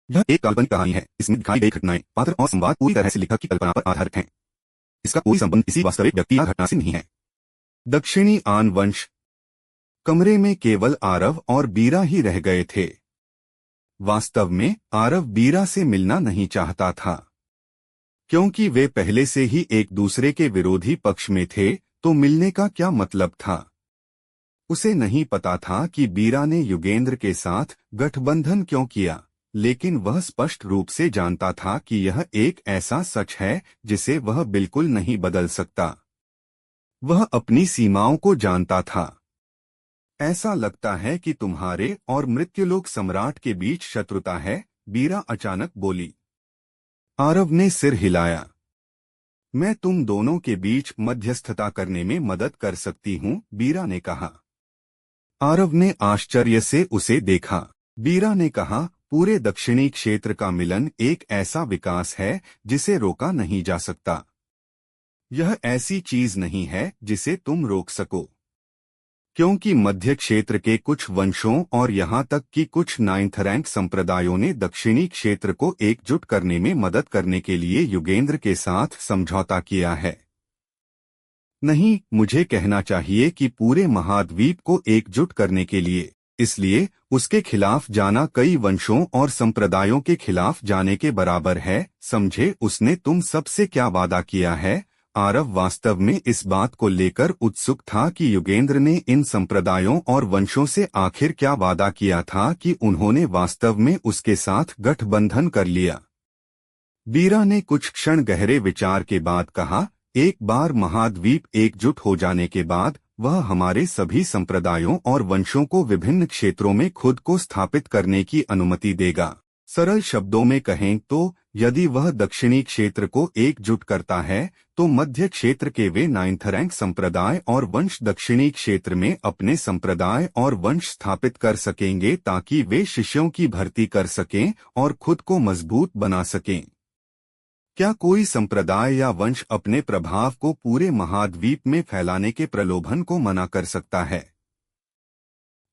यह एक काल्पनिक कहानी है। इसमें दिखाई गई घटनाएं, पात्र और संवाद पूरी तरह से लेखक की कल्पना पर आधारित हैं। इसका कोई संबंध किसी वास्तविक व्यक्ति या घटना से नहीं है। दक्षिणी आन वंश। कमरे में केवल आरव और बीरा ही रह गए थे। वास्तव में आरव बीरा से मिलना नहीं चाहता था, क्योंकि वे पहले से ही एक दूसरे के विरोधी पक्ष में थे, तो मिलने का क्या मतलब था। उसे नहीं पता था कि बीरा ने युगेंद्र के साथ गठबंधन क्यों किया, लेकिन वह स्पष्ट रूप से जानता था कि यह एक ऐसा सच है जिसे वह बिल्कुल नहीं बदल सकता। वह अपनी सीमाओं को जानता था। ऐसा लगता है कि तुम्हारे और मृत्युलोक सम्राट के बीच शत्रुता है, बीरा अचानक बोली। आरव ने सिर हिलाया। मैं तुम दोनों के बीच मध्यस्थता करने में मदद कर सकती हूँ, बीरा ने कहा। आरव ने आश्चर्य से उसे देखा। बीरा ने कहा, पूरे दक्षिणी क्षेत्र का मिलन एक ऐसा विकास है जिसे रोका नहीं जा सकता। यह ऐसी चीज नहीं है जिसे तुम रोक सको, क्योंकि मध्य क्षेत्र के कुछ वंशों और यहाँ तक कि कुछ नाइन्थ रैंक संप्रदायों ने दक्षिणी क्षेत्र को एकजुट करने में मदद करने के लिए युगेंद्र के साथ समझौता किया है। नहीं, मुझे कहना चाहिए कि पूरे महाद्वीप को एकजुट करने के लिए। इसलिए उसके खिलाफ जाना कई वंशों और संप्रदायों के खिलाफ जाने के बराबर है, समझे। उसने तुम सबसे क्या वादा किया है? आरव वास्तव में इस बात को लेकर उत्सुक था कि युगेंद्र ने इन संप्रदायों और वंशों से आखिर क्या वादा किया था कि उन्होंने वास्तव में उसके साथ गठबंधन कर लिया। बीरा ने कुछ क्षण गहरे विचार के बाद कहा, एक बार महाद्वीप एकजुट हो जाने के बाद वह हमारे सभी संप्रदायों और वंशों को विभिन्न क्षेत्रों में खुद को स्थापित करने की अनुमति देगा। सरल शब्दों में कहें तो यदि वह दक्षिणी क्षेत्र को एकजुट करता है तो मध्य क्षेत्र के वे नाइन्थ रैंक संप्रदाय और वंश दक्षिणी क्षेत्र में अपने संप्रदाय और वंश स्थापित कर सकेंगे ताकि वे शिष्यों की भर्ती कर सकें और खुद को मजबूत बना सकें। क्या कोई संप्रदाय या वंश अपने प्रभाव को पूरे महाद्वीप में फैलाने के प्रलोभन को मना कर सकता है?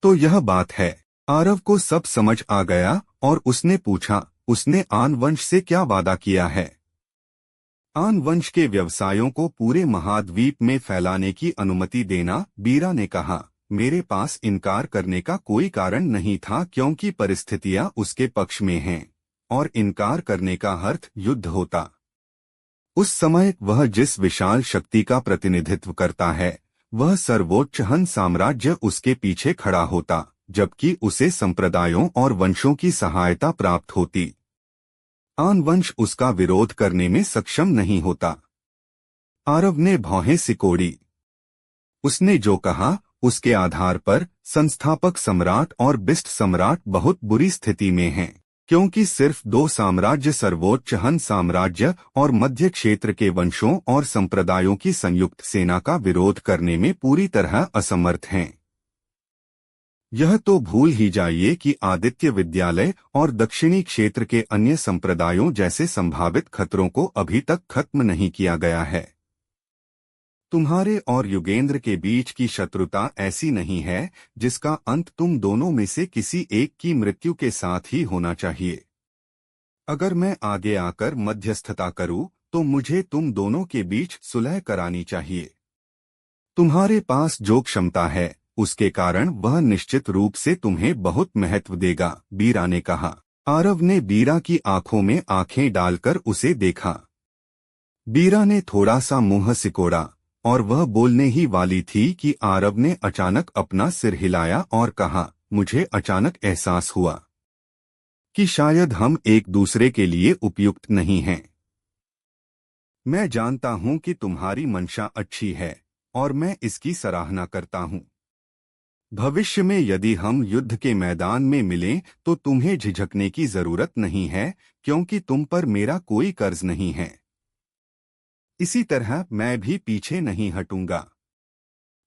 तो यह बात है। आरव को सब समझ आ गया और उसने पूछा, उसने आन वंश से क्या वादा किया है? आन वंश के व्यवसायों को पूरे महाद्वीप में फैलाने की अनुमति देना, बीरा ने कहा। मेरे पास इनकार करने का कोई कारण नहीं था क्योंकि परिस्थितियां उसके पक्ष में हैं, और इनकार करने का अर्थ युद्ध होता। उस समय वह जिस विशाल शक्ति का प्रतिनिधित्व करता है, वह सर्वोच्च हन साम्राज्य उसके पीछे खड़ा होता, जबकि उसे संप्रदायों और वंशों की सहायता प्राप्त होती। आन वंश उसका विरोध करने में सक्षम नहीं होता। आरव ने भौहें सिकोड़ी। उसने जो कहा उसके आधार पर संस्थापक सम्राट और बिस्ट सम्राट बहुत बुरी स्थिति में हैं, क्योंकि सिर्फ दो साम्राज्य सर्वोच्च हन साम्राज्य और मध्य क्षेत्र के वंशों और संप्रदायों की संयुक्त सेना का विरोध करने में पूरी तरह असमर्थ हैं। यह तो भूल ही जाइए कि आदित्य विद्यालय और दक्षिणी क्षेत्र के अन्य संप्रदायों जैसे संभावित खतरों को अभी तक खत्म नहीं किया गया है। तुम्हारे और युगेंद्र के बीच की शत्रुता ऐसी नहीं है जिसका अंत तुम दोनों में से किसी एक की मृत्यु के साथ ही होना चाहिए। अगर मैं आगे आकर मध्यस्थता करूं तो मुझे तुम दोनों के बीच सुलह करानी चाहिए। तुम्हारे पास जो क्षमता है उसके कारण वह निश्चित रूप से तुम्हें बहुत महत्व देगा, बीरा ने कहा। आरव ने बीरा की आंखों में आंखें डालकर उसे देखा। बीरा ने थोड़ा सा मुंह सिकोड़ा और वह बोलने ही वाली थी कि आरव ने अचानक अपना सिर हिलाया और कहा, मुझे अचानक एहसास हुआ कि शायद हम एक दूसरे के लिए उपयुक्त नहीं हैं। मैं जानता हूं कि तुम्हारी मंशा अच्छी है और मैं इसकी सराहना करता हूं। भविष्य में यदि हम युद्ध के मैदान में मिलें तो तुम्हें झिझकने की जरूरत नहीं है, क्योंकि तुम पर मेरा कोई कर्ज नहीं है। इसी तरह मैं भी पीछे नहीं हटूंगा,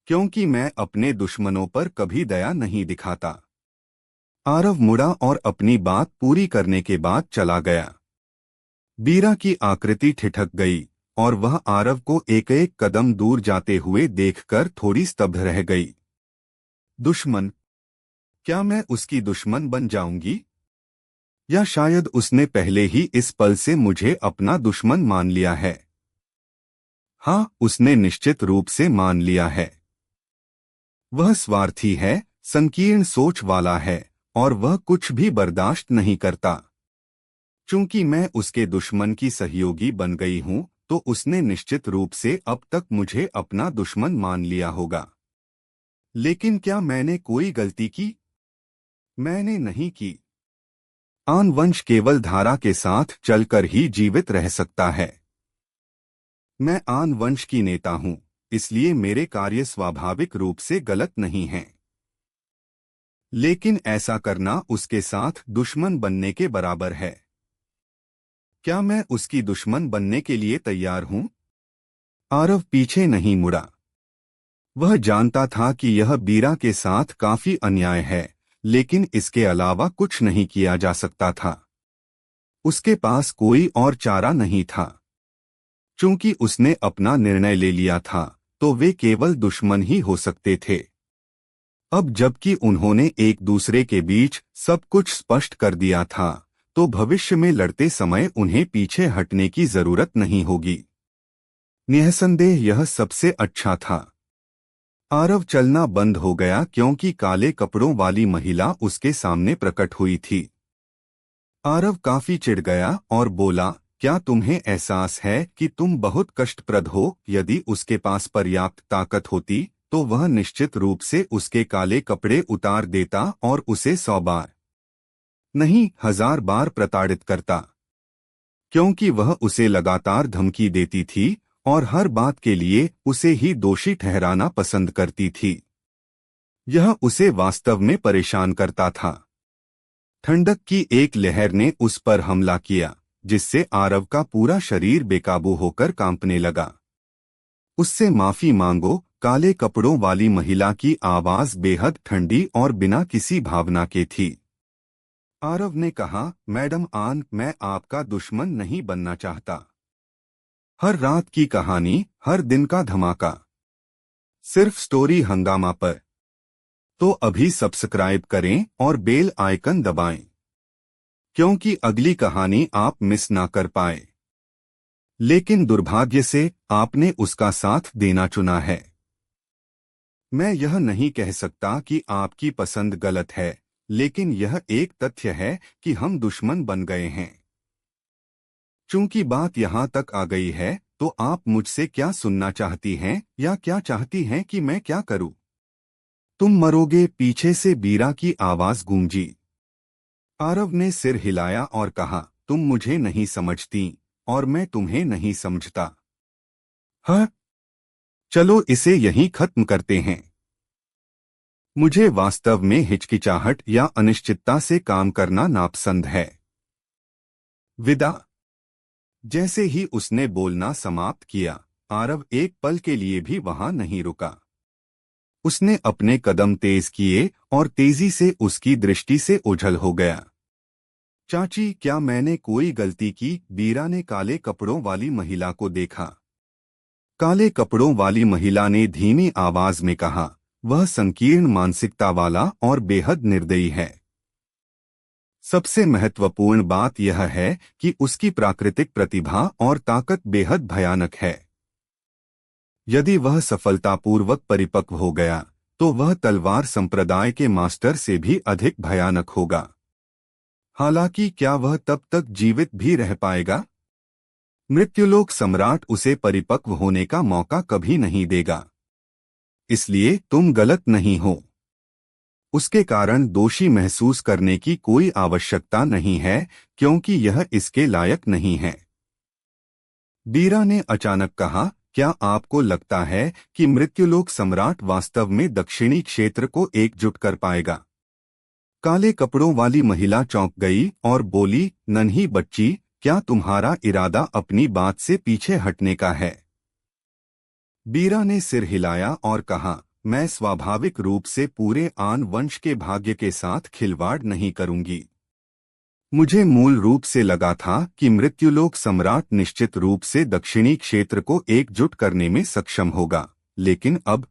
क्योंकि मैं अपने दुश्मनों पर कभी दया नहीं दिखाता। आरव मुड़ा और अपनी बात पूरी करने के बाद चला गया। बीरा की आकृति ठिठक गई और वह आरव को एक एक कदम दूर जाते हुए देखकर थोड़ी स्तब्ध रह गई। दुश्मन? क्या मैं उसकी दुश्मन बन जाऊंगी? या शायद उसने पहले ही इस पल से मुझे अपना दुश्मन मान लिया है। हाँ, उसने निश्चित रूप से मान लिया है। वह स्वार्थी है, संकीर्ण सोच वाला है और वह कुछ भी बर्दाश्त नहीं करता। चूंकि मैं उसके दुश्मन की सहयोगी बन गई हूं, तो उसने निश्चित रूप से अब तक मुझे अपना दुश्मन मान लिया होगा। लेकिन क्या मैंने कोई गलती की? मैंने नहीं की। आन वंश केवल धारा के साथ चलकर ही जीवित रह सकता है। मैं आन वंश की नेता हूं, इसलिए मेरे कार्य स्वाभाविक रूप से गलत नहीं हैं। लेकिन ऐसा करना उसके साथ दुश्मन बनने के बराबर है। क्या मैं उसकी दुश्मन बनने के लिए तैयार हूं? आरव पीछे नहीं मुड़ा। वह जानता था कि यह बीरा के साथ काफी अन्याय है, लेकिन इसके अलावा कुछ नहीं किया जा सकता था। उसके पास कोई और चारा नहीं था। चूंकि उसने अपना निर्णय ले लिया था, तो वे केवल दुश्मन ही हो सकते थे। अब जबकि उन्होंने एक दूसरे के बीच सब कुछ स्पष्ट कर दिया था, तो भविष्य में लड़ते समय उन्हें पीछे हटने की जरूरत नहीं होगी। निःसंदेह यह सबसे अच्छा था। आरव चलना बंद हो गया क्योंकि काले कपड़ों वाली महिला उसके सामने प्रकट हुई थी। आरव काफी चिढ़ गया और बोला, क्या तुम्हें एहसास है कि तुम बहुत कष्टप्रद हो? यदि उसके पास पर्याप्त ताकत होती, तो वह निश्चित रूप से उसके काले कपड़े उतार देता और उसे 100 बार नहीं 1000 बार प्रताड़ित करता। क्योंकि वह उसे लगातार धमकी देती थी और हर बात के लिए उसे ही दोषी ठहराना पसंद करती थी। यह उसे वास्तव में परेशान करता था। ठंडक की एक लहर ने उस पर हमला किया, जिससे आरव का पूरा शरीर बेकाबू होकर कांपने लगा। उससे माफी मांगो, काले कपड़ों वाली महिला की आवाज बेहद ठंडी और बिना किसी भावना के थी। आरव ने कहा, मैडम आन, मैं आपका दुश्मन नहीं बनना चाहता। हर रात की कहानी, हर दिन का धमाका, सिर्फ स्टोरी हंगामा पर। तो अभी सब्सक्राइब करें और बेल आइकन दबाएं, क्योंकि अगली कहानी आप मिस ना कर पाए। लेकिन दुर्भाग्य से आपने उसका साथ देना चुना है। मैं यह नहीं कह सकता कि आपकी पसंद गलत है, लेकिन यह एक तथ्य है कि हम दुश्मन बन गए हैं। चूंकि बात यहाँ तक आ गई है, तो आप मुझसे क्या सुनना चाहती हैं या क्या चाहती हैं कि मैं क्या करूं? तुम मरोगे, पीछे से बीरा की आवाज गूंजी। आरव ने सिर हिलाया और कहा, तुम मुझे नहीं समझती और मैं तुम्हें नहीं समझता। हाँ, चलो इसे यहीं खत्म करते हैं। मुझे वास्तव में हिचकिचाहट या अनिश्चितता से काम करना नापसंद है। विदा। जैसे ही उसने बोलना समाप्त किया, आरव एक पल के लिए भी वहां नहीं रुका। उसने अपने कदम तेज किए और तेजी से उसकी दृष्टि से ओझल हो गया। चाची, क्या मैंने कोई गलती की? बीरा ने काले कपड़ों वाली महिला को देखा। काले कपड़ों वाली महिला ने धीमी आवाज में कहा, वह संकीर्ण मानसिकता वाला और बेहद निर्दयी है। सबसे महत्वपूर्ण बात यह है कि उसकी प्राकृतिक प्रतिभा और ताकत बेहद भयानक है। यदि वह सफलतापूर्वक परिपक्व हो गया, तो वह तलवार संप्रदाय के मास्टर से भी अधिक भयानक होगा। हालांकि क्या वह तब तक जीवित भी रह पाएगा? मृत्युलोक सम्राट उसे परिपक्व होने का मौका कभी नहीं देगा। इसलिए तुम गलत नहीं हो। उसके कारण दोषी महसूस करने की कोई आवश्यकता नहीं है, क्योंकि यह इसके लायक नहीं है। बीरा ने अचानक कहा, क्या आपको लगता है कि मृत्युलोक सम्राट वास्तव में दक्षिणी क्षेत्र को एकजुट कर पाएगा? काले कपड़ों वाली महिला चौंक गई और बोली, नन्ही बच्ची, क्या तुम्हारा इरादा अपनी बात से पीछे हटने का है? बीरा ने सिर हिलाया और कहा, मैं स्वाभाविक रूप से पूरे आन वंश के भाग्य के साथ खिलवाड़ नहीं करूंगी। मुझे मूल रूप से लगा था कि मृत्युलोक सम्राट निश्चित रूप से दक्षिणी क्षेत्र को एकजुट करने में सक्षम होगा, लेकिन अब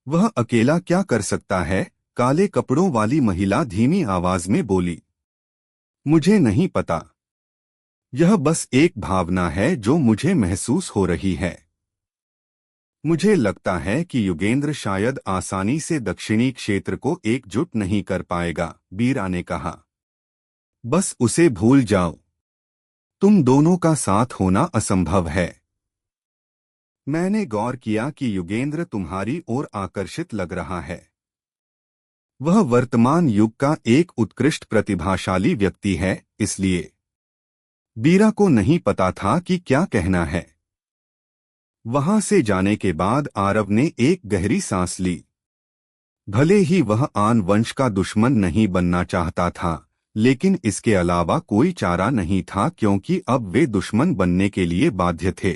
वह अकेला क्या कर सकता है? काले कपड़ों वाली महिला धीमी आवाज में बोली। मुझे नहीं पता। यह बस एक भावना है जो मुझे महसूस हो रही है। मुझे लगता है कि युगेंद्र शायद आसानी से दक्षिणी क्षेत्र को एकजुट नहीं कर पाएगा, बीरा ने कहा। बस उसे भूल जाओ। तुम दोनों का साथ होना असंभव है। मैंने गौर किया कि युगेंद्र तुम्हारी ओर आकर्षित लग रहा है। वह वर्तमान युग का एक उत्कृष्ट प्रतिभाशाली व्यक्ति है, इसलिए बीरा को नहीं पता था कि क्या कहना है। वहां से जाने के बाद आरव ने एक गहरी सांस ली। भले ही वह आन वंश का दुश्मन नहीं बनना चाहता था, लेकिन इसके अलावा कोई चारा नहीं था क्योंकि अब वे दुश्मन बनने के लिए बाध्य थे।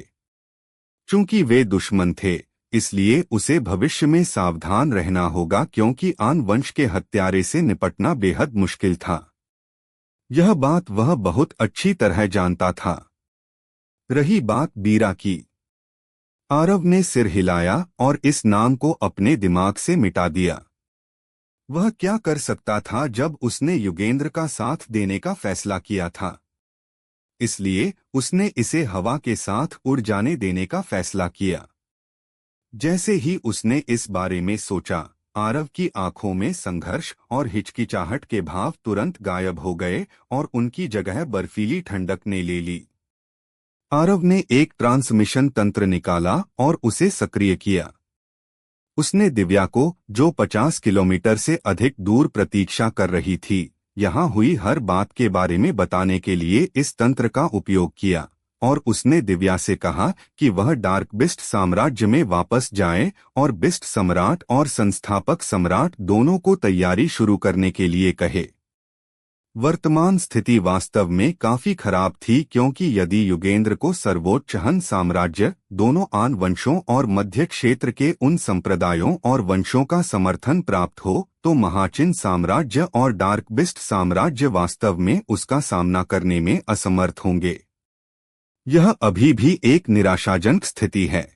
चूंकि वे दुश्मन थे, इसलिए उसे भविष्य में सावधान रहना होगा क्योंकि आन वंश के हत्यारे से निपटना बेहद मुश्किल था। यह बात वह बहुत अच्छी तरह जानता था। रही बात बीरा की, आरव ने सिर हिलाया और इस नाम को अपने दिमाग से मिटा दिया। वह क्या कर सकता था जब उसने युगेंद्र का साथ देने का फैसला किया था? इसलिए उसने इसे हवा के साथ उड़ जाने देने का फैसला किया। जैसे ही उसने इस बारे में सोचा, आरव की आंखों में संघर्ष और हिचकिचाहट के भाव तुरंत गायब हो गए और उनकी जगह बर्फीली ठंडक ने ले ली। आरव ने एक ट्रांसमिशन तंत्र निकाला और उसे सक्रिय किया। उसने दिव्या को, जो 50 किलोमीटर से अधिक दूर प्रतीक्षा कर रही थी, यहाँ हुई हर बात के बारे में बताने के लिए इस तंत्र का उपयोग किया, और उसने दिव्या से कहा कि वह डार्क बिस्ट साम्राज्य में वापस जाए और बिस्ट सम्राट और संस्थापक सम्राट दोनों को तैयारी शुरू करने के लिए कहे। वर्तमान स्थिति वास्तव में काफी खराब थी क्योंकि यदि युगेंद्र को सर्वोच्च हन साम्राज्य, दोनों आन वंशों और मध्य क्षेत्र के उन संप्रदायों और वंशों का समर्थन प्राप्त हो, तो महाचिन साम्राज्य और डार्क बिस्ट साम्राज्य वास्तव में उसका सामना करने में असमर्थ होंगे। यह अभी भी एक निराशाजनक स्थिति है।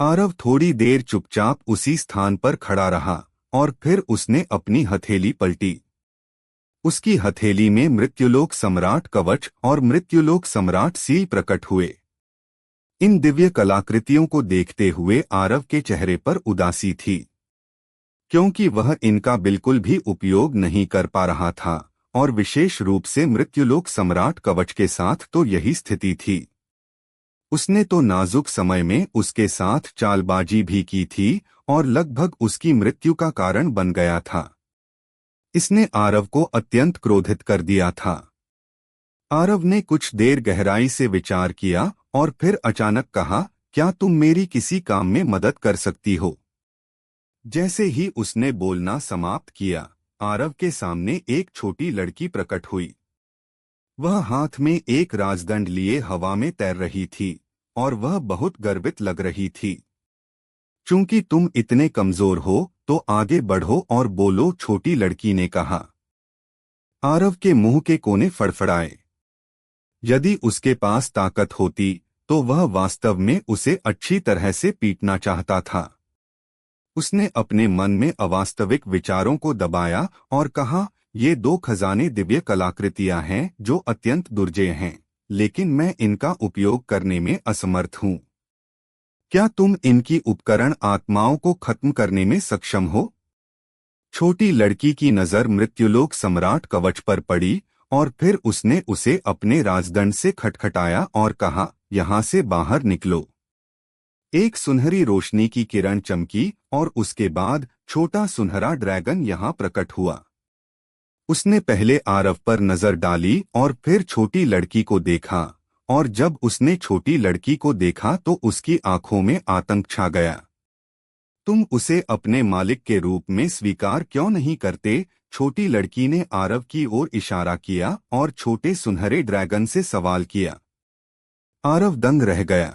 आरव थोड़ी देर चुपचाप उसी स्थान पर खड़ा रहा और फिर उसने अपनी हथेली पलटी। उसकी हथेली में मृत्युलोक सम्राट कवच और मृत्युलोक सम्राट सील प्रकट हुए। इन दिव्य कलाकृतियों को देखते हुए आरव के चेहरे पर उदासी थी, क्योंकि वह इनका बिल्कुल भी उपयोग नहीं कर पा रहा था, और विशेष रूप से मृत्युलोक सम्राट कवच के साथ तो यही स्थिति थी। उसने तो नाजुक समय में उसके साथ चालबाजी भी की थी और लगभग उसकी मृत्यु का कारण बन गया था। इसने आरव को अत्यंत क्रोधित कर दिया था। आरव ने कुछ देर गहराई से विचार किया और फिर अचानक कहा, क्या तुम मेरी किसी काम में मदद कर सकती हो? जैसे ही उसने बोलना समाप्त किया, आरव के सामने एक छोटी लड़की प्रकट हुई। वह हाथ में एक राजदंड लिए हवा में तैर रही थी और वह बहुत गर्वित लग रही थी। चूंकि तुम इतने कमजोर हो तो आगे बढ़ो और बोलो, छोटी लड़की ने कहा। आरव के मुंह के कोने फड़फड़ाए। यदि उसके पास ताकत होती तो वह वास्तव में उसे अच्छी तरह से पीटना चाहता था। उसने अपने मन में अवास्तविक विचारों को दबाया और कहा, ये 2 खजाने दिव्य कलाकृतियां हैं जो अत्यंत दुर्जेय हैं, लेकिन मैं इनका उपयोग करने में असमर्थ हूं। क्या तुम इनकी उपकरण आत्माओं को खत्म करने में सक्षम हो? छोटी लड़की की नजर मृत्युलोक सम्राट कवच पर पड़ी और फिर उसने उसे अपने राजदंड से खटखटाया और कहा, यहां से बाहर निकलो। एक सुनहरी रोशनी की किरण चमकी और उसके बाद छोटा सुनहरा ड्रैगन यहां प्रकट हुआ। उसने पहले आरव पर नजर डाली और फिर छोटी लड़की को देखा, और जब उसने छोटी लड़की को देखा तो उसकी आंखों में आतंक छा गया। तुम उसे अपने मालिक के रूप में स्वीकार क्यों नहीं करते? छोटी लड़की ने आरव की ओर इशारा किया और छोटे सुनहरे ड्रैगन से सवाल किया। आरव दंग रह गया।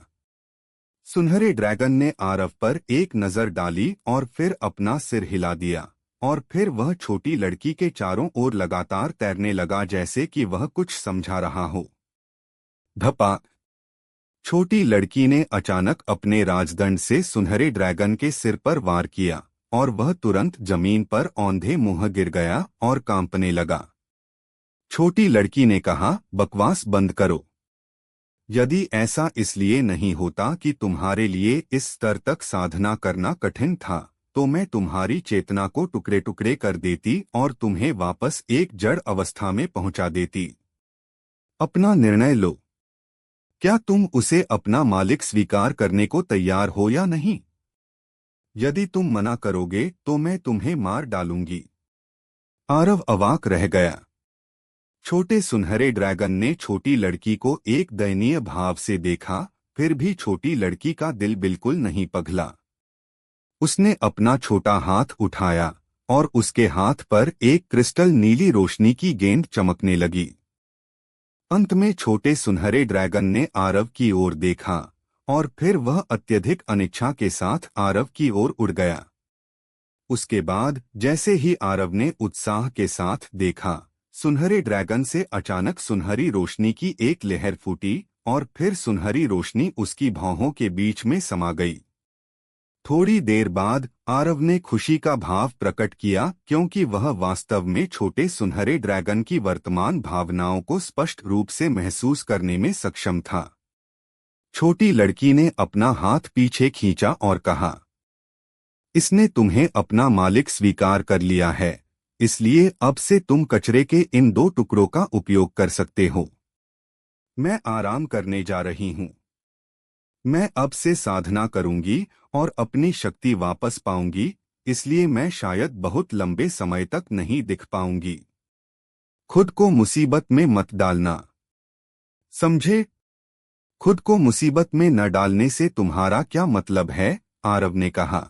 सुनहरे ड्रैगन ने आरव पर एक नजर डाली और फिर अपना सिर हिला दिया, और फिर वह छोटी लड़की के चारों ओर लगातार तैरने लगा जैसे कि वह कुछ समझा रहा हो। धपाक! छोटी लड़की ने अचानक अपने राजदंड से सुनहरे ड्रैगन के सिर पर वार किया और वह तुरंत जमीन पर औंधे मुंह गिर गया और कांपने लगा। छोटी लड़की ने कहा, बकवास बंद करो। यदि ऐसा इसलिए नहीं होता कि तुम्हारे लिए इस स्तर तक साधना करना कठिन था, तो मैं तुम्हारी चेतना को टुकड़े टुकड़े कर देती और तुम्हें वापस एक जड़ अवस्था में पहुंचा देती। अपना निर्णय लो। क्या तुम उसे अपना मालिक स्वीकार करने को तैयार हो या नहीं? यदि तुम मना करोगे तो मैं तुम्हें मार डालूंगी। आरव अवाक रह गया। छोटे सुनहरे ड्रैगन ने छोटी लड़की को एक दयनीय भाव से देखा, फिर भी छोटी लड़की का दिल बिल्कुल नहीं पिघला। उसने अपना छोटा हाथ उठाया और उसके हाथ पर एक क्रिस्टल नीली रोशनी की गेंद चमकने लगी। अंत में छोटे सुनहरे ड्रैगन ने आरव की ओर देखा और फिर वह अत्यधिक अनिच्छा के साथ आरव की ओर उड़ गया। उसके बाद जैसे ही आरव ने उत्साह के साथ देखा, सुनहरे ड्रैगन से अचानक सुनहरी रोशनी की एक लहर फूटी और फिर सुनहरी रोशनी उसकी भौहों के बीच में समा गई। थोड़ी देर बाद आरव ने खुशी का भाव प्रकट किया, क्योंकि वह वास्तव में छोटे सुनहरे ड्रैगन की वर्तमान भावनाओं को स्पष्ट रूप से महसूस करने में सक्षम था। छोटी लड़की ने अपना हाथ पीछे खींचा और कहा, इसने तुम्हें अपना मालिक स्वीकार कर लिया है, इसलिए अब से तुम कचरे के इन 2 टुकड़ों का उपयोग कर सकते हो। मैं आराम करने जा रही हूँ। मैं अब से साधना करूंगी और अपनी शक्ति वापस पाऊंगी, इसलिए मैं शायद बहुत लंबे समय तक नहीं दिख पाऊंगी। खुद को मुसीबत में मत डालना, समझे? खुद को मुसीबत में न डालने से तुम्हारा क्या मतलब है? आरव ने कहा।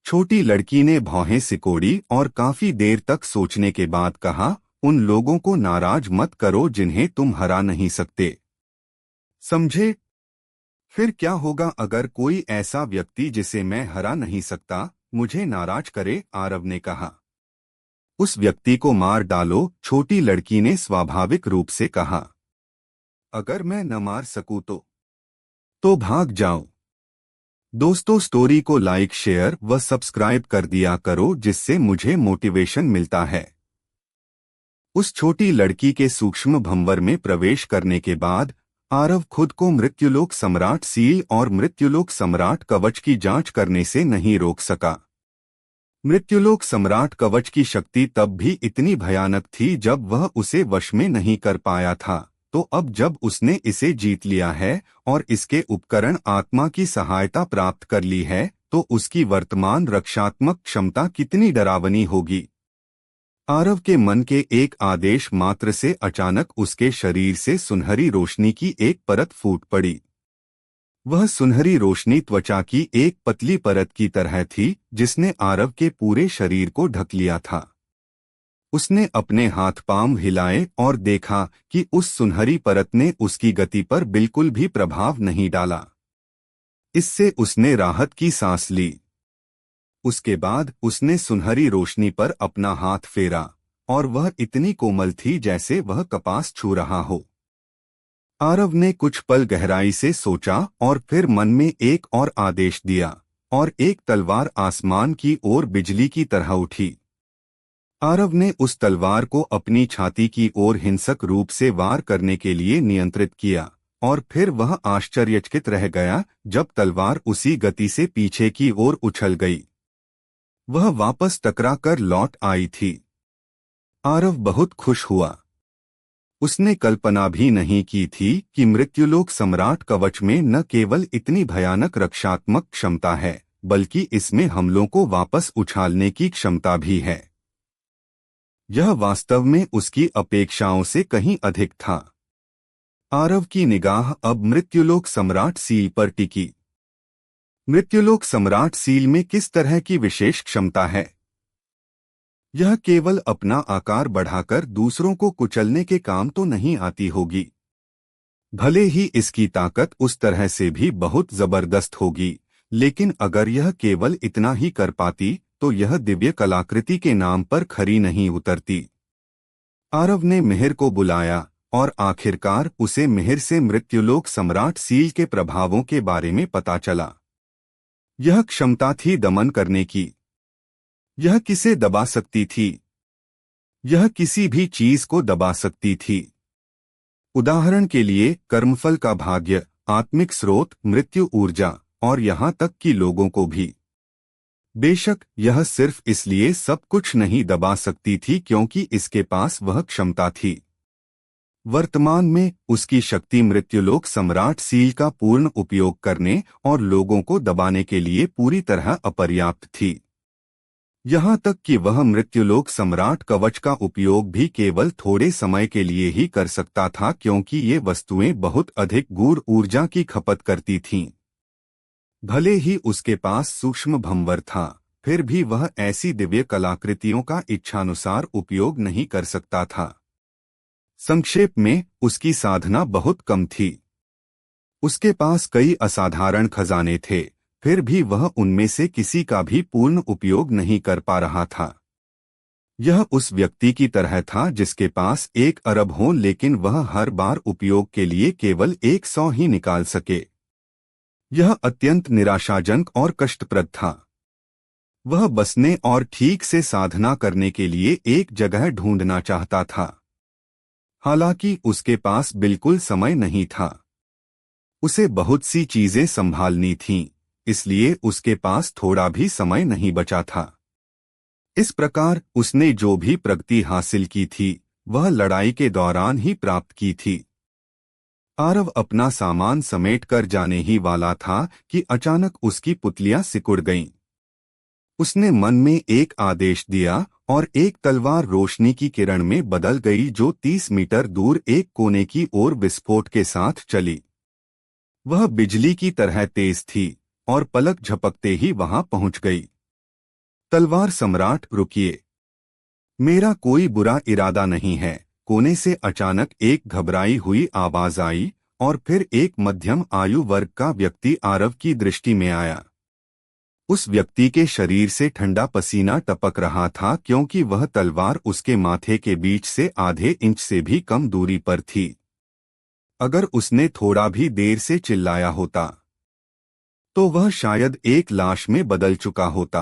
छोटी लड़की ने भौहें सिकोड़ी और काफी देर तक सोचने के बाद कहा, उन लोगों को नाराज मत करो जिन्हें तुम हरा नहीं सकते, समझे? फिर क्या होगा अगर कोई ऐसा व्यक्ति जिसे मैं हरा नहीं सकता मुझे नाराज करे? आरव ने कहा। उस व्यक्ति को मार डालो, छोटी लड़की ने स्वाभाविक रूप से कहा। अगर मैं न मार सकूं तो भाग जाओ। दोस्तों, स्टोरी को लाइक, शेयर व सब्सक्राइब कर दिया करो, जिससे मुझे मोटिवेशन मिलता है। उस छोटी लड़की के सूक्ष्म भंवर में प्रवेश करने के बाद आरव खुद को मृत्युलोक सम्राट सील और मृत्युलोक सम्राट कवच की जांच करने से नहीं रोक सका। मृत्युलोक सम्राट कवच की शक्ति तब भी इतनी भयानक थी जब वह उसे वश में नहीं कर पाया था, तो अब जब उसने इसे जीत लिया है और इसके उपकरण आत्मा की सहायता प्राप्त कर ली है, तो उसकी वर्तमान रक्षात्मक क्षमता कितनी डरावनी होगी। आरव के मन के एक आदेश मात्र से अचानक उसके शरीर से सुनहरी रोशनी की एक परत फूट पड़ी। वह सुनहरी रोशनी त्वचा की एक पतली परत की तरह थी, जिसने आरव के पूरे शरीर को ढक लिया था। उसने अपने हाथ पांव हिलाए और देखा कि उस सुनहरी परत ने उसकी गति पर बिल्कुल भी प्रभाव नहीं डाला। इससे उसने राहत की सांस ली। उसके बाद उसने सुनहरी रोशनी पर अपना हाथ फेरा और वह इतनी कोमल थी जैसे वह कपास छू रहा हो। आरव ने कुछ पल गहराई से सोचा और फिर मन में एक और आदेश दिया और एक तलवार आसमान की ओर बिजली की तरह उठी। आरव ने उस तलवार को अपनी छाती की ओर हिंसक रूप से वार करने के लिए नियंत्रित किया और फिर वह आश्चर्यचकित रह गया जब तलवार उसी गति से पीछे की ओर उछल गई। वह वापस टकरा कर लौट आई थी। आरव बहुत खुश हुआ। उसने कल्पना भी नहीं की थी कि मृत्युलोक सम्राट कवच में न केवल इतनी भयानक रक्षात्मक क्षमता है, बल्कि इसमें हमलों को वापस उछालने की क्षमता भी है। यह वास्तव में उसकी अपेक्षाओं से कहीं अधिक था। आरव की निगाह अब मृत्युलोक सम्राट सील पर टिकी। मृत्युलोक सम्राट सील में किस तरह की विशेष क्षमता है? यह केवल अपना आकार बढ़ाकर दूसरों को कुचलने के काम तो नहीं आती होगी। भले ही इसकी ताकत उस तरह से भी बहुत जबरदस्त होगी, लेकिन अगर यह केवल इतना ही कर पाती तो यह दिव्य कलाकृति के नाम पर खरी नहीं उतरती। आरव ने मिहिर को बुलाया और आखिरकार उसे मिहिर से मृत्युलोक सम्राट सील के प्रभावों के बारे में पता चला। यह क्षमता थी दमन करने की। यह किसे दबा सकती थी? यह किसी भी चीज को दबा सकती थी। उदाहरण के लिए कर्मफल का भाग्य, आत्मिक स्रोत, मृत्यु ऊर्जा और यहाँ तक कि लोगों को भी। बेशक यह सिर्फ इसलिए सब कुछ नहीं दबा सकती थी क्योंकि इसके पास वह क्षमता थी। वर्तमान में उसकी शक्ति मृत्युलोक सम्राट सील का पूर्ण उपयोग करने और लोगों को दबाने के लिए पूरी तरह अपर्याप्त थी। यहाँ तक कि वह मृत्युलोक सम्राट कवच का उपयोग भी केवल थोड़े समय के लिए ही कर सकता था क्योंकि ये वस्तुएं बहुत अधिक गूढ़ ऊर्जा की खपत करती थीं। भले ही उसके पास सूक्ष्म भंवर था, फिर भी वह ऐसी दिव्य कलाकृतियों का इच्छानुसार उपयोग नहीं कर सकता था। संक्षेप में, उसकी साधना बहुत कम थी। उसके पास कई असाधारण खजाने थे, फिर भी वह उनमें से किसी का भी पूर्ण उपयोग नहीं कर पा रहा था। यह उस व्यक्ति की तरह था जिसके पास 1 अरब हो लेकिन वह हर बार उपयोग के लिए केवल 100 ही निकाल सके। यह अत्यंत निराशाजनक और कष्टप्रद था। वह बसने और ठीक से साधना करने के लिए एक जगह ढूंढना चाहता था। हालांकि उसके पास बिल्कुल समय नहीं था। उसे बहुत सी चीजें संभालनी थीं, इसलिए उसके पास थोड़ा भी समय नहीं बचा था। इस प्रकार उसने जो भी प्रगति हासिल की थी, वह लड़ाई के दौरान ही प्राप्त की थी। आरव अपना सामान समेटकर जाने ही वाला था कि अचानक उसकी पुतलियां सिकुड़ गईं। उसने मन में एक आदेश दिया और एक तलवार रोशनी की किरण में बदल गई जो 30 मीटर दूर एक कोने की ओर विस्फोट के साथ चली। वह बिजली की तरह तेज थी और पलक झपकते ही वहां पहुंच गई। तलवार सम्राट, रुकिए, मेरा कोई बुरा इरादा नहीं है। कोने से अचानक एक घबराई हुई आवाज आई और फिर एक मध्यम आयु वर्ग का व्यक्ति आरव की दृष्टि में आया। उस व्यक्ति के शरीर से ठंडा पसीना टपक रहा था क्योंकि वह तलवार उसके माथे के बीच से आधे इंच से भी कम दूरी पर थी। अगर उसने थोड़ा भी देर से चिल्लाया होता तो वह शायद एक लाश में बदल चुका होता।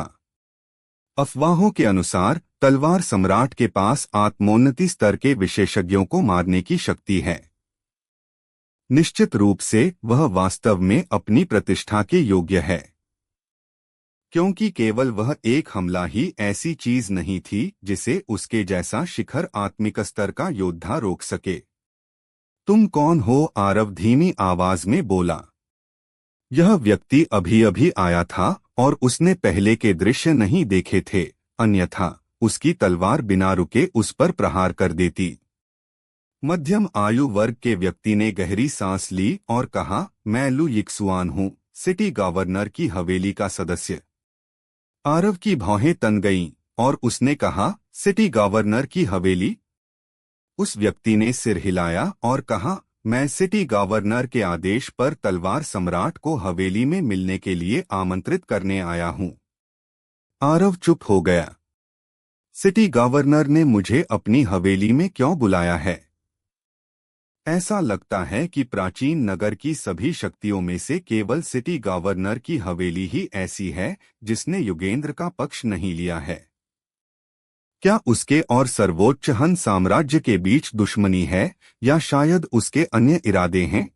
अफवाहों के अनुसार तलवार सम्राट के पास आत्मोन्नति स्तर के विशेषज्ञों को मारने की शक्ति है। निश्चित रूप से वह वास्तव में अपनी प्रतिष्ठा के योग्य है, क्योंकि केवल वह एक हमला ही ऐसी चीज नहीं थी जिसे उसके जैसा शिखर आत्मिक स्तर का योद्धा रोक सके। तुम कौन हो? आरव धीमी आवाज में बोला। यह व्यक्ति अभी अभी आया था और उसने पहले के दृश्य नहीं देखे थे, अन्यथा उसकी तलवार बिना रुके उस पर प्रहार कर देती। मध्यम आयु वर्ग के व्यक्ति ने गहरी सांस ली और कहा, मैं लू यिक्सुआन हूँ, सिटी गवर्नर की हवेली का सदस्य। आरव की भौहें तन गईं और उसने कहा, सिटी गवर्नर की हवेली? उस व्यक्ति ने सिर हिलाया और कहा, मैं सिटी गवर्नर के आदेश पर तलवार सम्राट को हवेली में मिलने के लिए आमंत्रित करने आया हूं। आरव चुप हो गया। सिटी गवर्नर ने मुझे अपनी हवेली में क्यों बुलाया है? ऐसा लगता है कि प्राचीन नगर की सभी शक्तियों में से केवल सिटी गवर्नर की हवेली ही ऐसी है जिसने युगेंद्र का पक्ष नहीं लिया है। क्या उसके और सर्वोच्च हन साम्राज्य के बीच दुश्मनी है या शायद उसके अन्य इरादे हैं?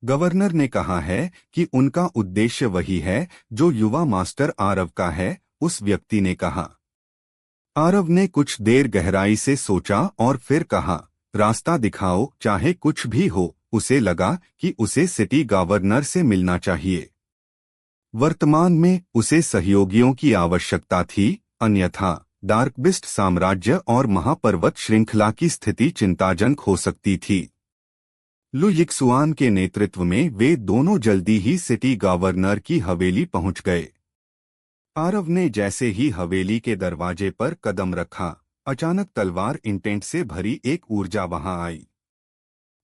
गवर्नर ने कहा है कि उनका उद्देश्य वही है जो युवा मास्टर आरव का है, उस व्यक्ति ने कहा। आरव ने कुछ देर गहराई से सोचा और फिर कहा, रास्ता दिखाओ, चाहे कुछ भी हो। उसे लगा कि उसे सिटी गवर्नर से मिलना चाहिए। वर्तमान में उसे सहयोगियों की आवश्यकता थी, अन्यथा डार्कबिस्ट साम्राज्य और महापर्वत श्रृंखला की स्थिति चिंताजनक हो सकती थी। लू यिक्सुआन के नेतृत्व में वे दोनों जल्दी ही सिटी गवर्नर की हवेली पहुंच गए। आरव ने जैसे ही हवेली के दरवाजे पर कदम रखा, अचानक तलवार इंटेंट से भरी एक ऊर्जा वहां आई।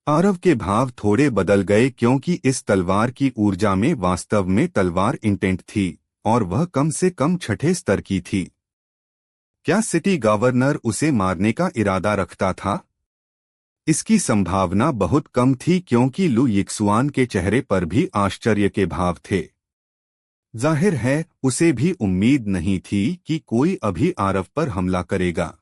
आरव के भाव थोड़े बदल गए क्योंकि इस तलवार की ऊर्जा में वास्तव में तलवार इंटेंट थी और वह कम से कम 6ठे स्तर की थी। क्या सिटी गवर्नर उसे मारने का इरादा रखता था? इसकी संभावना बहुत कम थी क्योंकि लू यिक्सुआन के चेहरे पर भी आश्चर्य के भाव थे। जाहिर है उसे भी उम्मीद नहीं थी कि कोई अभी आरव पर हमला करेगा।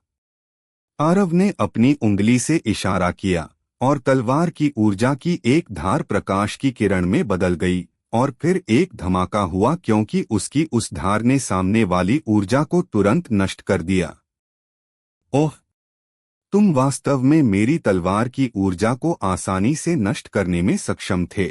आरव ने अपनी उंगली से इशारा किया और तलवार की ऊर्जा की एक धार प्रकाश की किरण में बदल गई और फिर एक धमाका हुआ क्योंकि उसकी उस धार ने सामने वाली ऊर्जा को तुरंत नष्ट कर दिया। ओह! तुम वास्तव में मेरी तलवार की ऊर्जा को आसानी से नष्ट करने में सक्षम थे।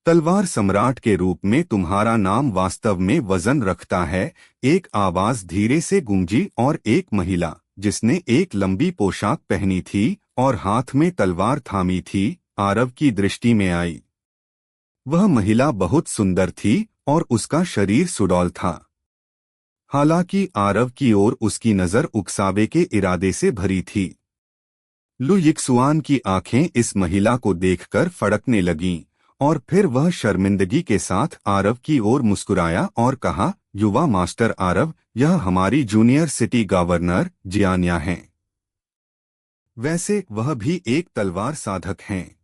तलवार सम्राट के रूप में तुम्हारा नाम वास्तव में वजन रखता है। एक आवाज धीरे से गूंजी और एक महिला जिसने एक लंबी पोशाक पहनी थी और हाथ में तलवार थामी थी, आरव की दृष्टि में आई। वह महिला बहुत सुंदर थी और उसका शरीर सुडौल था। हालांकि आरव की ओर उसकी नजर उकसावे के इरादे से भरी थी। लु यिक्सुआन की आंखें इस महिला को देखकर फड़कने लगीं और फिर वह शर्मिंदगी के साथ आरव की ओर मुस्कुराया और कहा, युवा मास्टर आरव, यह हमारी जूनियर सिटी गवर्नर जियान्या हैं। वैसे वह भी एक तलवार साधक हैं।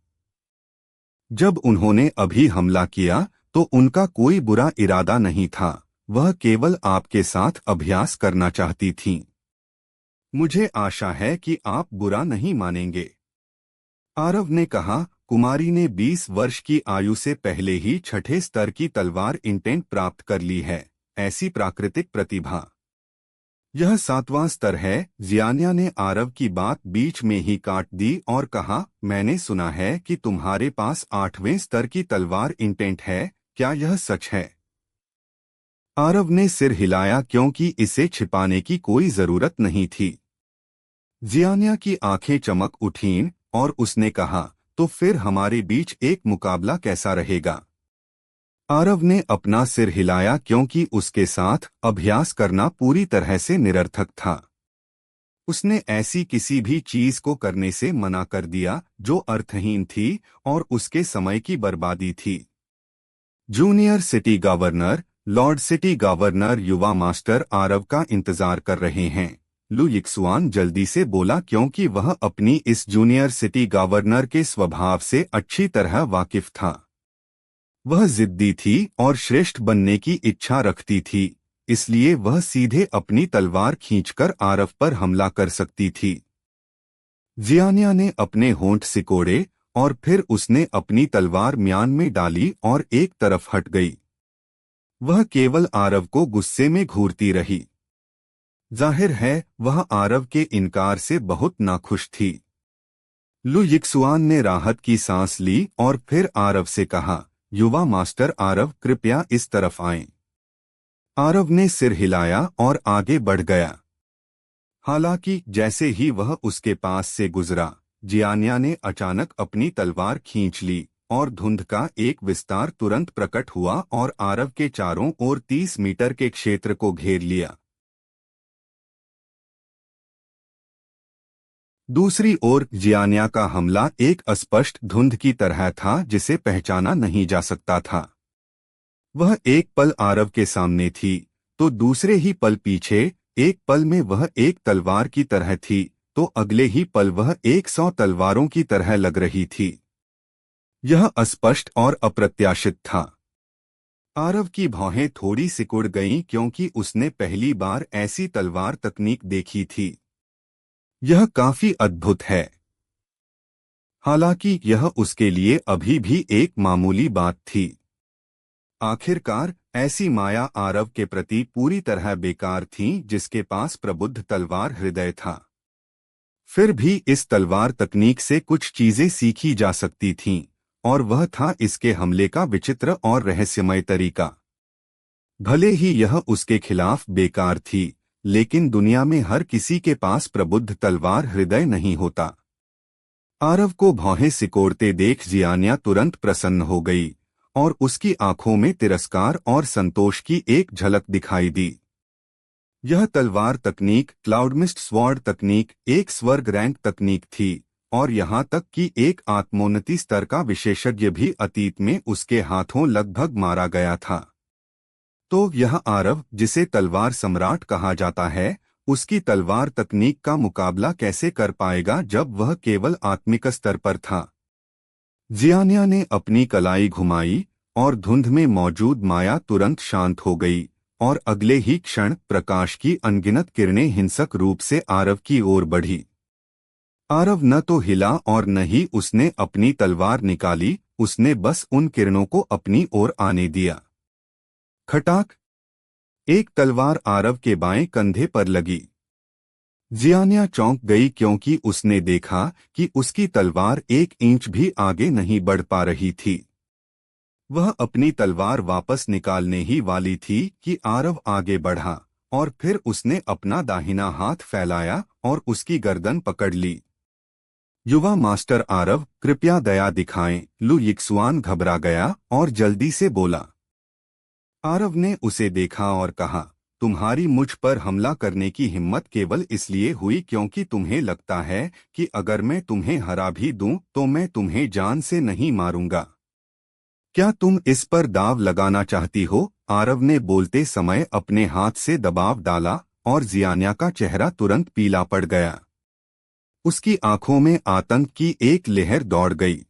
जब उन्होंने अभी हमला किया तो उनका कोई बुरा इरादा नहीं था, वह केवल आपके साथ अभ्यास करना चाहती थीं। मुझे आशा है कि आप बुरा नहीं मानेंगे। आरव ने कहा, कुमारी ने 20 वर्ष की आयु से पहले ही छठे स्तर की तलवार इंटेंट प्राप्त कर ली है। ऐसी प्राकृतिक प्रतिभा। यह 7वां स्तर है। जियान्या ने आरव की बात बीच में ही काट दी और कहा, मैंने सुना है कि तुम्हारे पास 8वें स्तर की तलवार इंटेंट है, क्या यह सच है? आरव ने सिर हिलाया क्योंकि इसे छिपाने की कोई जरूरत नहीं थी। जियान्या की आंखें चमक उठीं और उसने कहा, तो फिर हमारे बीच एक मुकाबला कैसा रहेगा? आरव ने अपना सिर हिलाया क्योंकि उसके साथ अभ्यास करना पूरी तरह से निरर्थक था। उसने ऐसी किसी भी चीज को करने से मना कर दिया जो अर्थहीन थी और उसके समय की बर्बादी थी। Junior city governor, Lord city governor युवा मास्टर आरव का इंतजार कर रहे हैं। लु यिक्सुआन जल्दी से बोला क्योंकि वह अपनी इस जूनियर सिटी गवर्नर के स्वभाव से अच्छी तरह वाकिफ था। वह जिद्दी थी और श्रेष्ठ बनने की इच्छा रखती थी, इसलिए वह सीधे अपनी तलवार खींचकर आरव पर हमला कर सकती थी। जियान्या ने अपने होंठ सिकोड़े और फिर उसने अपनी तलवार म्यान में डाली और एक तरफ हट गई। वह केवल आरव को गुस्से में घूरती रही। जाहिर है वह आरव के इनकार से बहुत नाखुश थी। लु यिक्सुआन ने राहत की सांस ली और फिर आरव से कहा, युवा मास्टर आरव, कृपया इस तरफ आएं। आरव ने सिर हिलाया और आगे बढ़ गया। हालांकि जैसे ही वह उसके पास से गुजरा, जियान्या ने अचानक अपनी तलवार खींच ली और धुंध का एक विस्तार तुरंत प्रकट हुआ और आरव के चारों ओर 30 मीटर के क्षेत्र को घेर लिया। दूसरी ओर जियान्या का हमला एक अस्पष्ट धुंध की तरह था जिसे पहचाना नहीं जा सकता था। वह एक पल आरव के सामने थी तो दूसरे ही पल पीछे, एक पल में वह एक तलवार की तरह थी तो अगले ही पल वह 100 तलवारों की तरह लग रही थी। यह अस्पष्ट और अप्रत्याशित था। आरव की भौहें थोड़ी सिकुड़ गईं क्योंकि उसने पहली बार ऐसी तलवार तकनीक देखी थी। यह काफी अद्भुत है। हालांकि यह उसके लिए अभी भी एक मामूली बात थी। आखिरकार ऐसी माया आरव के प्रति पूरी तरह बेकार थी जिसके पास प्रबुद्ध तलवार हृदय था। फिर भी इस तलवार तकनीक से कुछ चीजें सीखी जा सकती थीं और वह था इसके हमले का विचित्र और रहस्यमय तरीका। भले ही यह उसके खिलाफ बेकार थी, लेकिन दुनिया में हर किसी के पास प्रबुद्ध तलवार हृदय नहीं होता। आरव को भौहें सिकोड़ते देख जियान्या तुरंत प्रसन्न हो गई और उसकी आंखों में तिरस्कार और संतोष की एक झलक दिखाई दी। यह तलवार तकनीक, क्लाउडमिस्ट स्वॉर्ड तकनीक, एक स्वर्ग रैंक तकनीक थी और यहाँ तक कि एक आत्मोन्नति स्तर का विशेषज्ञ भी अतीत में उसके हाथों लगभग मारा गया था। तो यह आरव, जिसे तलवार सम्राट कहा जाता है, उसकी तलवार तकनीक का मुकाबला कैसे कर पाएगा जब वह केवल आत्मिक स्तर पर था? जियान्या ने अपनी कलाई घुमाई और धुंध में मौजूद माया तुरंत शांत हो गई और अगले ही क्षण प्रकाश की अनगिनत किरणें हिंसक रूप से आरव की ओर बढ़ी। आरव न तो हिला और न ही उसने अपनी तलवार निकाली, उसने बस उन किरणों को अपनी ओर आने दिया। खटाक! एक तलवार आरव के बाएं कंधे पर लगी। जियान्या चौंक गई क्योंकि उसने देखा कि उसकी तलवार 1 इंच भी आगे नहीं बढ़ पा रही थी। वह अपनी तलवार वापस निकालने ही वाली थी कि आरव आगे बढ़ा और फिर उसने अपना दाहिना हाथ फैलाया और उसकी गर्दन पकड़ ली। युवा मास्टर आरव, कृपया दया दिखाएं। लू यिक्सुआन घबरा गया और जल्दी से बोला। आरव ने उसे देखा और कहा, तुम्हारी मुझ पर हमला करने की हिम्मत केवल इसलिए हुई क्योंकि तुम्हें लगता है कि अगर मैं तुम्हें हरा भी दूं तो मैं तुम्हें जान से नहीं मारूंगा। क्या तुम इस पर दाव लगाना चाहती हो? आरव ने बोलते समय अपने हाथ से दबाव डाला और जियान्या का चेहरा तुरंत पीला पड़ गया। उसकी आंखों में आतंक की एक लहर दौड़ गई।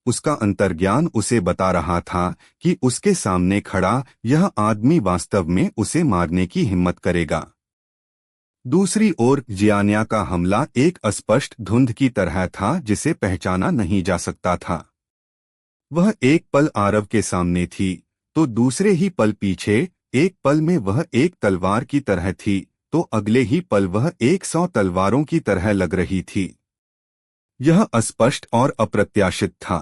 उसका अंतर्ज्ञान उसे बता रहा था कि उसके सामने खड़ा यह आदमी वास्तव में उसे मारने की हिम्मत करेगा। दूसरी ओर जियान्या का हमला एक अस्पष्ट धुंध की तरह था जिसे पहचाना नहीं जा सकता था। वह एक पल आरव के सामने थी तो दूसरे ही पल पीछे, एक पल में वह एक तलवार की तरह थी तो अगले ही पल वह 100 तलवारों की तरह लग रही थी। यह अस्पष्ट और अप्रत्याशित था।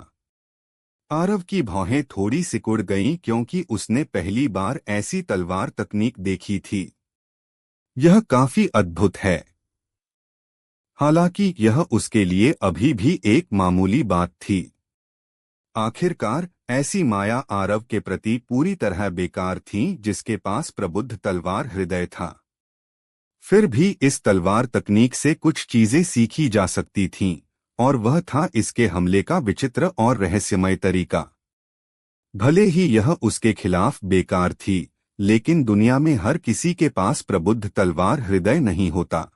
आरव की भौहें थोड़ी सिकुड़ गईं क्योंकि उसने पहली बार ऐसी तलवार तकनीक देखी थी। यह काफी अद्भुत है। हालांकि यह उसके लिए अभी भी एक मामूली बात थी। आखिरकार ऐसी माया आरव के प्रति पूरी तरह बेकार थी जिसके पास प्रबुद्ध तलवार हृदय था। फिर भी इस तलवार तकनीक से कुछ चीजें सीखी जा सकती थीं, और वह था इसके हमले का विचित्र और रहस्यमय तरीका। भले ही यह उसके खिलाफ बेकार थी, लेकिन दुनिया में हर किसी के पास प्रबुद्ध तलवार हृदय नहीं होता।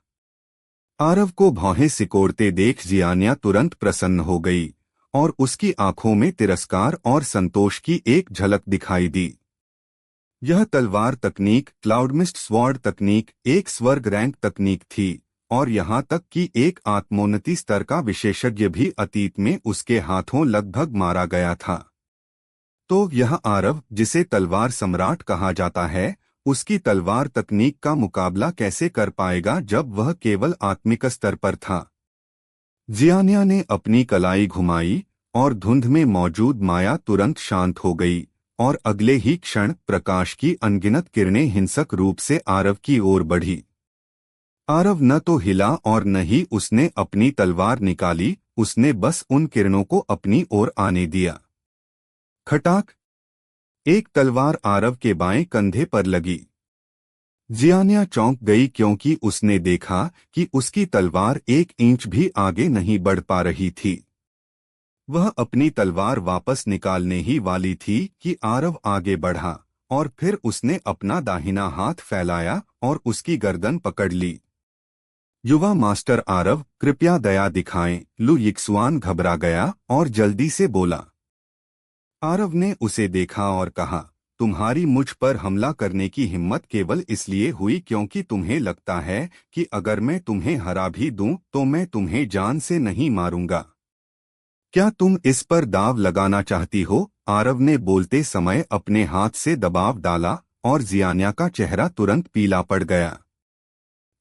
आरव को भौहें सिकोड़ते देख जियान्या तुरंत प्रसन्न हो गई और उसकी आंखों में तिरस्कार और संतोष की एक झलक दिखाई दी। यह तलवार तकनीक, क्लाउडमिस्ट स्वॉर्ड तकनीक, एक स्वर्ग रैंक तकनीक थी और यहाँ तक कि एक आत्मोन्नति स्तर का विशेषज्ञ भी अतीत में उसके हाथों लगभग मारा गया था। तो यह आरव, जिसे तलवार सम्राट कहा जाता है, उसकी तलवार तकनीक का मुकाबला कैसे कर पाएगा जब वह केवल आत्मिक स्तर पर था? जियान्या ने अपनी कलाई घुमाई और धुंध में मौजूद माया तुरंत शांत हो गई और अगले ही क्षण प्रकाश की अनगिनत किरणें हिंसक रूप से आरव की ओर बढ़ी। आरव न तो हिला और न ही उसने अपनी तलवार निकाली, उसने बस उन किरणों को अपनी ओर आने दिया। खटाक! एक तलवार आरव के बाएं कंधे पर लगी। जियान्या चौंक गई क्योंकि उसने देखा कि उसकी तलवार 1 इंच भी आगे नहीं बढ़ पा रही थी। वह अपनी तलवार वापस निकालने ही वाली थी कि आरव आगे बढ़ा और फिर उसने अपना दाहिना हाथ फैलाया और उसकी गर्दन पकड़ ली। युवा मास्टर आरव, कृपया दया दिखाएं। लू यिक्सुआन घबरा गया और जल्दी से बोला। आरव ने उसे देखा और कहा, तुम्हारी मुझ पर हमला करने की हिम्मत केवल इसलिए हुई क्योंकि तुम्हें लगता है कि अगर मैं तुम्हें हरा भी दूं तो मैं तुम्हें जान से नहीं मारूंगा। क्या तुम इस पर दाव लगाना चाहती हो? आरव ने बोलते समय अपने हाथ से दबाव डाला और जियान्या का चेहरा तुरंत पीला पड़ गया।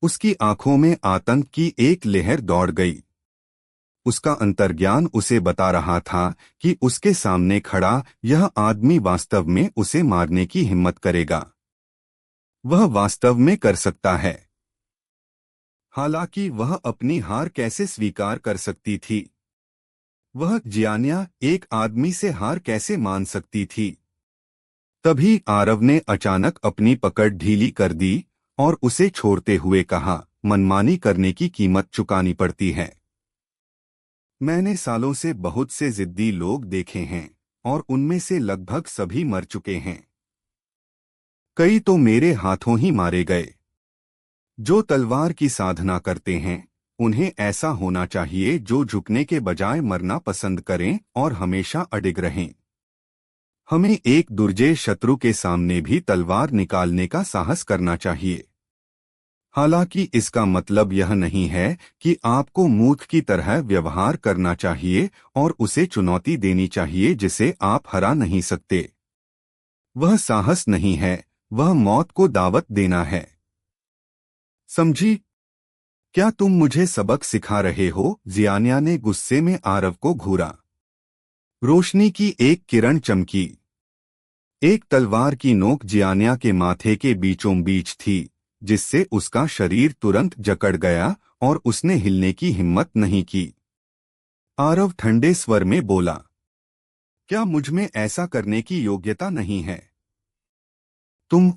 उसकी आंखों में आतंक की एक लहर दौड़ गई। उसका अंतर्ज्ञान उसे बता रहा था कि उसके सामने खड़ा यह आदमी वास्तव में उसे मारने की हिम्मत करेगा। वह वास्तव में कर सकता है। हालांकि वह अपनी हार कैसे स्वीकार कर सकती थी? वह, जियान्या, एक आदमी से हार कैसे मान सकती थी? तभी आरव ने अचानक अपनी पकड़ ढीली कर दी और उसे छोड़ते हुए कहा, मनमानी करने की कीमत चुकानी पड़ती है। मैंने सालों से बहुत से जिद्दी लोग देखे हैं और उनमें से लगभग सभी मर चुके हैं। कई तो मेरे हाथों ही मारे गए। जो तलवार की साधना करते हैं, उन्हें ऐसा होना चाहिए जो झुकने के बजाय मरना पसंद करें और हमेशा अडिग रहें। हमें एक दुर्जय शत्रु के सामने भी तलवार निकालने का साहस करना चाहिए। हालांकि इसका मतलब यह नहीं है कि आपको मूर्ख की तरह व्यवहार करना चाहिए और उसे चुनौती देनी चाहिए जिसे आप हरा नहीं सकते। वह साहस नहीं है, वह मौत को दावत देना है। समझी? क्या तुम मुझे सबक सिखा रहे हो? जियान्या ने गुस्से में आरव को घूरा। रोशनी की एक किरण चमकी। एक तलवार की नोक जियान्या के माथे के बीचों बीच थी, जिससे उसका शरीर तुरंत जकड़ गया और उसने हिलने की हिम्मत नहीं की। आरव ठंडे स्वर में बोला, क्या मुझमें ऐसा करने की योग्यता नहीं है? तुम?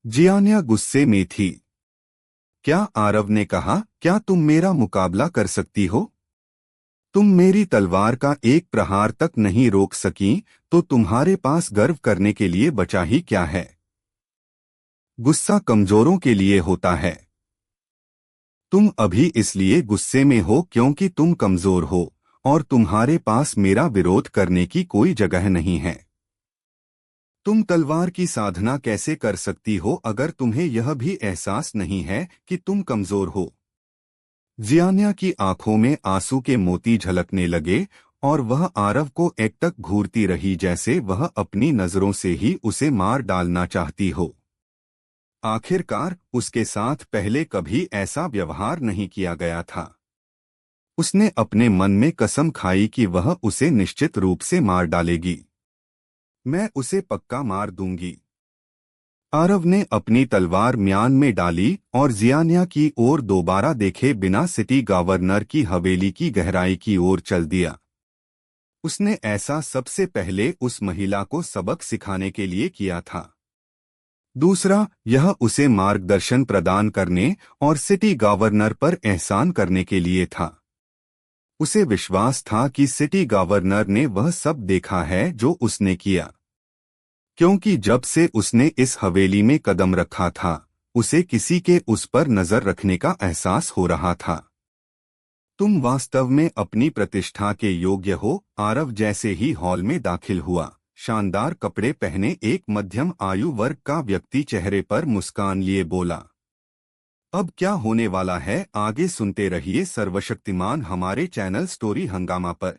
जियान्या गुस्से में थी। क्या? आरव ने कहा, क्या तुम मेरा मुकाबला कर सकती हो? तुम मेरी तलवार का एक प्रहार तक नहीं रोक सकी, तो तुम्हारे पास गर्व करने के लिए बचा ही क्या है? गुस्सा कमजोरों के लिए होता है। तुम अभी इसलिए गुस्से में हो क्योंकि तुम कमजोर हो और तुम्हारे पास मेरा विरोध करने की कोई जगह नहीं है। तुम तलवार की साधना कैसे कर सकती हो अगर तुम्हें यह भी एहसास नहीं है कि तुम कमजोर हो? जियान्या की आंखों में आंसू के मोती झलकने लगे और वह आरव को एकटक घूरती रही जैसे वह अपनी नजरों से ही उसे मार डालना चाहती हो। आखिरकार उसके साथ पहले कभी ऐसा व्यवहार नहीं किया गया था। उसने अपने मन में कसम खाई कि वह उसे निश्चित रूप से मार डालेगी। मैं उसे पक्का मार दूंगी। आरव ने अपनी तलवार म्यान में डाली और जियान्या की ओर दोबारा देखे बिना सिटी गवर्नर की हवेली की गहराई की ओर चल दिया। उसने ऐसा सबसे पहले उस महिला को सबक सिखाने के लिए किया था। दूसरा, यह उसे मार्गदर्शन प्रदान करने और सिटी गवर्नर पर एहसान करने के लिए था। उसे विश्वास था कि सिटी गवर्नर ने वह सब देखा है जो उसने किया, क्योंकि जब से उसने इस हवेली में कदम रखा था उसे किसी के उस पर नजर रखने का एहसास हो रहा था। तुम वास्तव में अपनी प्रतिष्ठा के योग्य हो। आरव जैसे ही हॉल में दाखिल हुआ, शानदार कपड़े पहने एक मध्यम आयु वर्ग का व्यक्ति चेहरे पर मुस्कान लिए बोला, अब क्या होने वाला है आगे सुनते रहिए। सर्वशक्तिमान हमारे चैनल स्टोरी हंगामा पर।